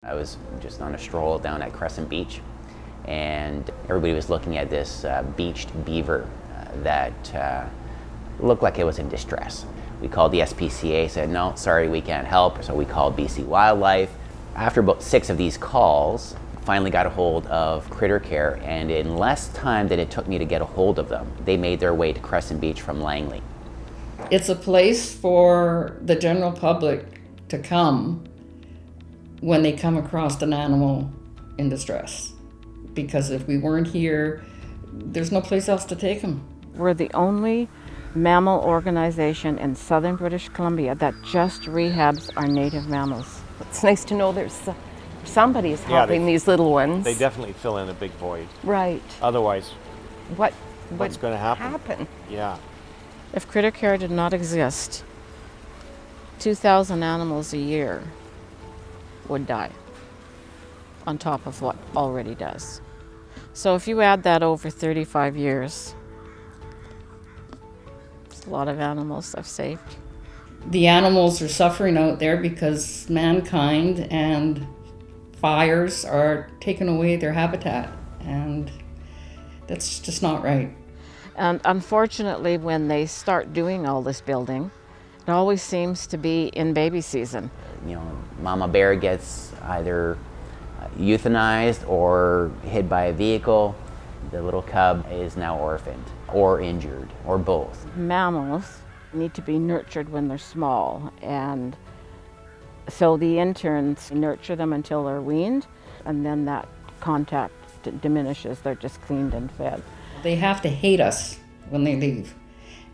I was just on a stroll down at Crescent Beach, and everybody was looking at this beached beaver that looked like it was in distress. We called the SPCA, said, no, sorry, we can't help. So we called BC Wildlife. After about 6 of these calls, finally got a hold of Critter Care, and in less time than it took me to get a hold of them, they made their way to Crescent Beach from Langley. It's a place for the general public to come when they come across an animal in distress. Because if we weren't here, there's no place else to take them. We're the only mammal organization in southern British Columbia that just rehabs our native mammals. It's nice to know there's somebody's helping these little ones. They definitely fill in a big void. Right. Otherwise, what's going to happen? Yeah. If Critter Care did not exist, 2,000 animals a year would die on top of what already does. So if you add that over 35 years, it's a lot of animals I've saved. The animals are suffering out there because mankind and fires are taking away their habitat, and that's just not right. And unfortunately, when they start doing all this building, it always seems to be in baby season. You know, mama bear gets either euthanized or hit by a vehicle. The little cub is now orphaned or injured or both. Mammals need to be nurtured when they're small, and so the interns nurture them until they're weaned, and then that contact diminishes. They're just cleaned and fed. They have to hate us when they leave.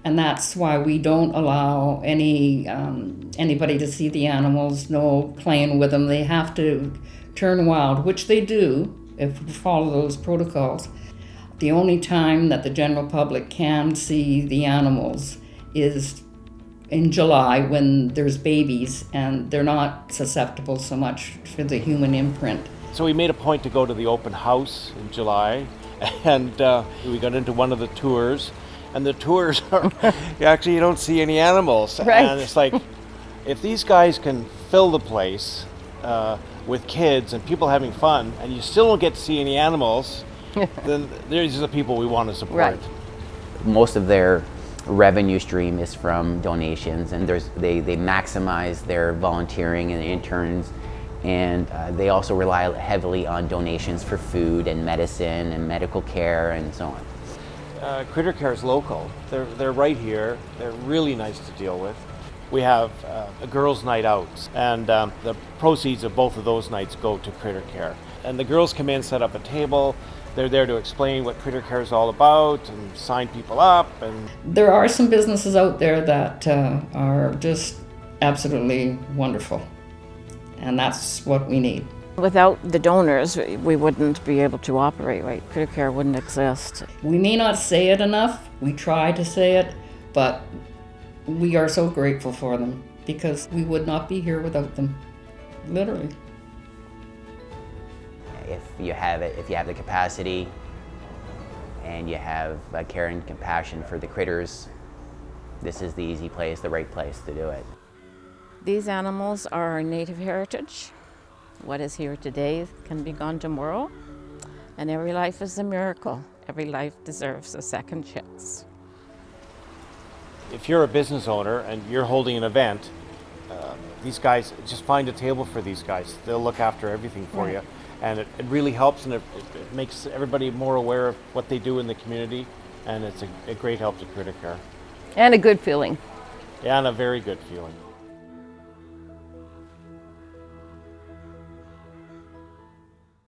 And that's why we don't allow anybody to see the animals, no playing with them. They have to turn wild, which they do if we follow those protocols. The only time that the general public can see the animals is in July when there's babies and they're not susceptible so much to the human imprint. So we made a point to go to the open house in July, and we got into one of the tours. And the tours are, you don't see any animals. Right. And it's like, if these guys can fill the place with kids and people having fun, and you still don't get to see any animals, then these are the people we want to support. Right. Most of their revenue stream is from donations, and they maximize their volunteering and interns, and they also rely heavily on donations for food and medicine and medical care and so on. Critter Care is local. They're right here. They're really nice to deal with. We have a girls' night out, and the proceeds of both of those nights go to Critter Care. And the girls come in, set up a table. They're there to explain what Critter Care is all about and sign people up. And There are some businesses out there that are just absolutely wonderful, and that's what we need. Without the donors, we wouldn't be able to operate, right? Critter Care wouldn't exist. We may not say it enough, we try to say it, but we are so grateful for them because we would not be here without them, literally. If you have the capacity and you have care and compassion for the critters, this is the easy place, the right place to do it. These animals are our native heritage. What is here today can be gone tomorrow, and every life is a miracle. Every life deserves a second chance. if you're a business owner and you're holding an event, these guys, just find a table for these guys. They'll look after everything for you. And it really helps, and it makes everybody more aware of what they do in the community, and it's a great help to Critter Care. And a good feeling. Yeah, and a very good feeling.